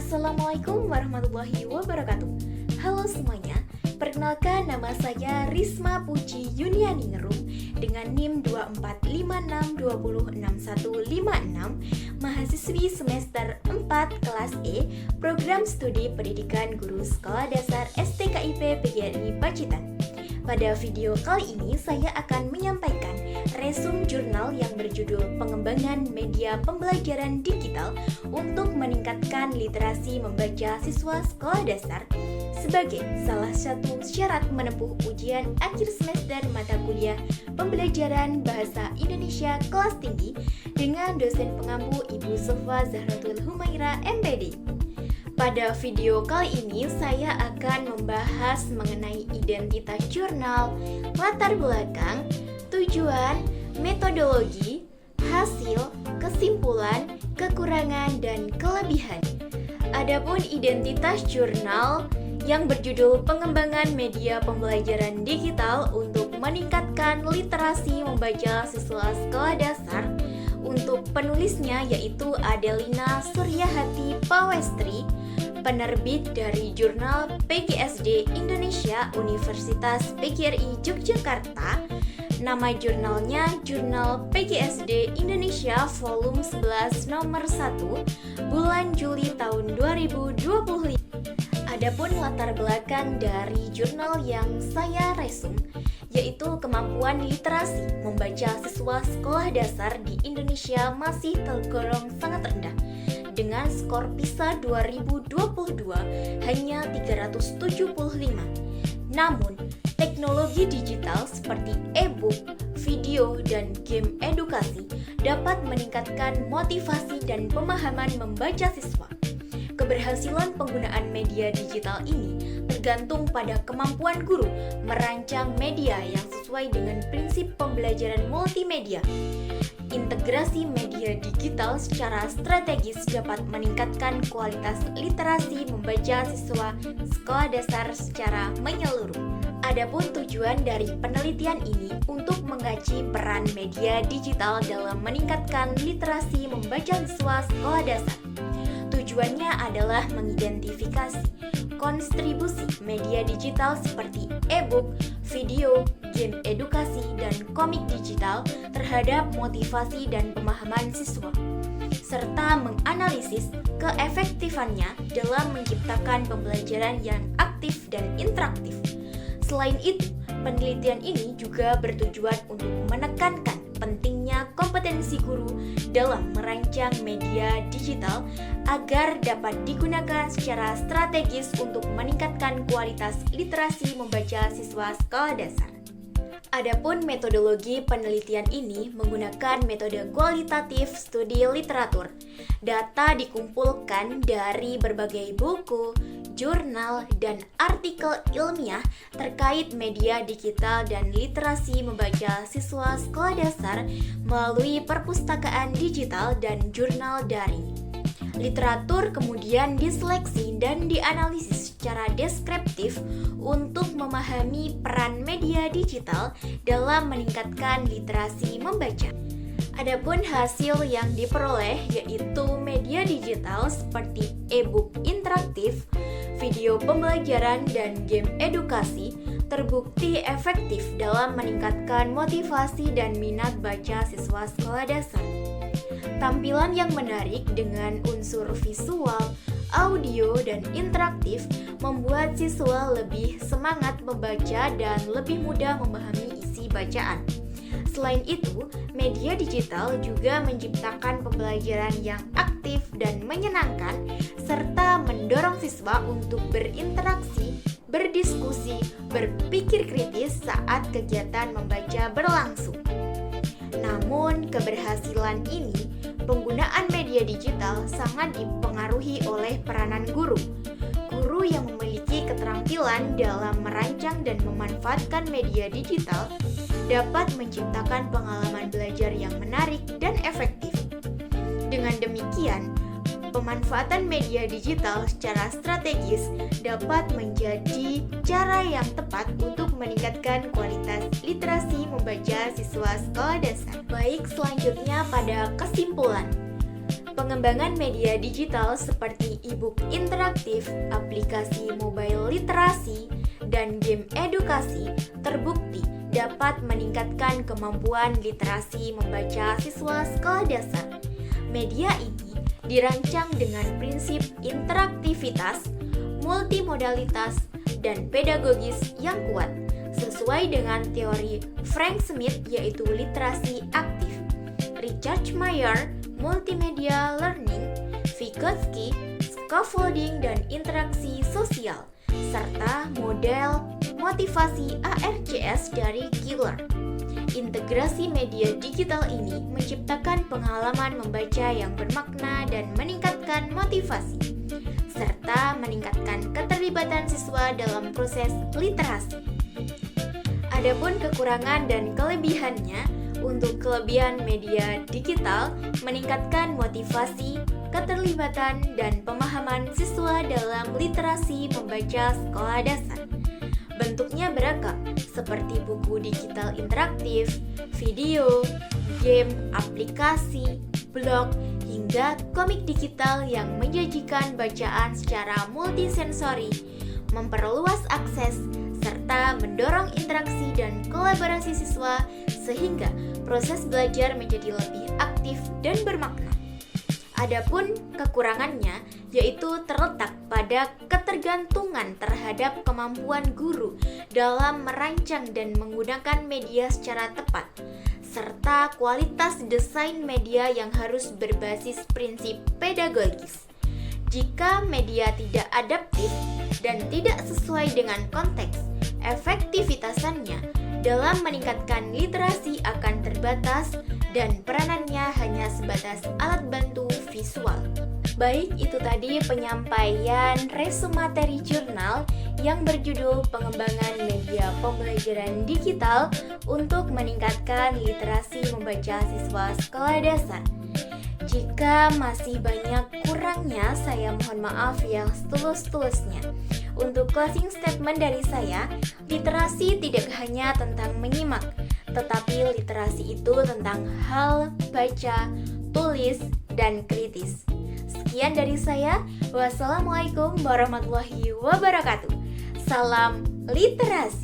Assalamualaikum warahmatullahi wabarakatuh. Halo semuanya, perkenalkan nama saya Risma Puji Yuniani Ngerum dengan NIM 2456206156, mahasiswi semester 4 kelas E, program studi pendidikan guru sekolah dasar STKIP PGRI Pacitan. Pada video kali ini saya akan menyampaikan resume jurnal yang berjudul Pengembangan Media Pembelajaran Digital untuk Meningkatkan Literasi Membaca Siswa Sekolah Dasar sebagai salah satu syarat menempuh ujian akhir semester mata kuliah Pembelajaran Bahasa Indonesia kelas tinggi dengan dosen pengampu Ibu Sofa Zahratul Humaira MPD. Pada video kali ini saya akan membahas mengenai identitas jurnal, latar belakang, tujuan, metodologi, hasil, kesimpulan, kekurangan, dan kelebihan. Adapun identitas jurnal yang berjudul Pengembangan Media Pembelajaran Digital untuk Meningkatkan Literasi Membaca Siswa Sekolah Dasar, untuk penulisnya yaitu Adelina Suryahati Pawestri, penerbit dari jurnal PGSD Indonesia Universitas PGRI Yogyakarta. Nama jurnalnya Jurnal PGSD Indonesia Volume 11 Nomor 1 bulan Juli tahun 2025. Adapun latar belakang dari jurnal yang saya resume yaitu kemampuan literasi membaca siswa sekolah dasar di Indonesia masih tergolong sangat rendah dengan skor PISA 2022 hanya 375. Namun, teknologi digital seperti e-book, video, dan game edukasi dapat meningkatkan motivasi dan pemahaman membaca siswa. Keberhasilan penggunaan media digital ini tergantung pada kemampuan guru merancang media yang sesuai dengan prinsip pembelajaran multimedia. Integrasi media digital secara strategis dapat meningkatkan kualitas literasi membaca siswa sekolah dasar secara menyeluruh. Adapun tujuan dari penelitian ini untuk mengkaji peran media digital dalam meningkatkan literasi membaca siswa sekolah dasar. Tujuannya adalah mengidentifikasi kontribusi media digital seperti e-book, video, game edukasi, dan komik digital terhadap motivasi dan pemahaman siswa, serta menganalisis keefektifannya dalam menciptakan pembelajaran yang aktif dan interaktif. Selain itu, penelitian ini juga bertujuan untuk menekankan pentingnya kompetensi guru dalam merancang media digital agar dapat digunakan secara strategis untuk meningkatkan kualitas literasi membaca siswa sekolah dasar. Adapun metodologi penelitian ini menggunakan metode kualitatif studi literatur. Data dikumpulkan dari berbagai buku, jurnal, dan artikel ilmiah terkait media digital dan literasi membaca siswa sekolah dasar melalui perpustakaan digital dan jurnal daring. Literatur kemudian diseleksi dan dianalisis secara deskriptif untuk memahami peran media digital dalam meningkatkan literasi membaca. Adapun hasil yang diperoleh yaitu media digital seperti e-book interaktif, video pembelajaran, dan game edukasi terbukti efektif dalam meningkatkan motivasi dan minat baca siswa sekolah dasar. Tampilan yang menarik dengan unsur visual, audio, dan interaktif membuat siswa lebih semangat membaca dan lebih mudah memahami isi bacaan. Selain itu, media digital juga menciptakan pembelajaran yang aktif dan menyenangkan, serta mendorong siswa untuk berinteraksi, berdiskusi, berpikir kritis saat kegiatan membaca berlangsung. Namun, keberhasilan ini, penggunaan media digital sangat dipengaruhi oleh peranan guru. Guru yang memiliki keterampilan dalam merancang dan memanfaatkan media digital dapat menciptakan pengalaman belajar yang menarik dan efektif. Dengan demikian, pemanfaatan media digital secara strategis dapat menjadi cara yang tepat untuk meningkatkan kualitas literasi membaca siswa sekolah dasar. Baik, selanjutnya pada kesimpulan. Pengembangan media digital seperti e-book interaktif, aplikasi mobile literasi, dan game edukasi terbukti dapat meningkatkan kemampuan literasi membaca siswa sekolah dasar. Media ini dirancang dengan prinsip interaktivitas, multimodalitas, dan pedagogis yang kuat, sesuai dengan teori Frank Smith yaitu literasi aktif, Richard Meyer, multimedia learning, Vygotsky, scaffolding dan interaksi sosial, serta model motivasi ARCS dari Giller. Integrasi media digital ini menciptakan pengalaman membaca yang bermakna dan meningkatkan motivasi, serta meningkatkan keterlibatan siswa dalam proses literasi. Adapun kekurangan dan kelebihannya, untuk kelebihan media digital meningkatkan motivasi, keterlibatan, dan pemahaman siswa dalam literasi membaca sekolah dasar. Bentuknya beragam, seperti buku digital interaktif, video, game, aplikasi, blog, hingga komik digital yang menyajikan bacaan secara multisensori, memperluas akses, serta mendorong interaksi dan kolaborasi siswa sehingga proses belajar menjadi lebih aktif dan bermakna. Adapun kekurangannya yaitu terletak pada ketergantungan terhadap kemampuan guru dalam merancang dan menggunakan media secara tepat, serta kualitas desain media yang harus berbasis prinsip pedagogis. Jika media tidak adaptif dan tidak sesuai dengan konteks, efektivitasannya dalam meningkatkan literasi akan terbatas dan peranannya hanya sebatas alat bantu visual. Baik, itu tadi penyampaian resume materi jurnal yang berjudul Pengembangan Media Pembelajaran Digital untuk meningkatkan literasi membaca siswa sekolah dasar. Jika masih banyak kurangnya, saya mohon maaf yang setulus-tulusnya. Untuk closing statement dari saya, literasi tidak hanya tentang menyimak, tetapi literasi itu tentang hal baca, tulis, dan kritis. Sekian dari saya. Wassalamualaikum warahmatullahi wabarakatuh. Salam literasi.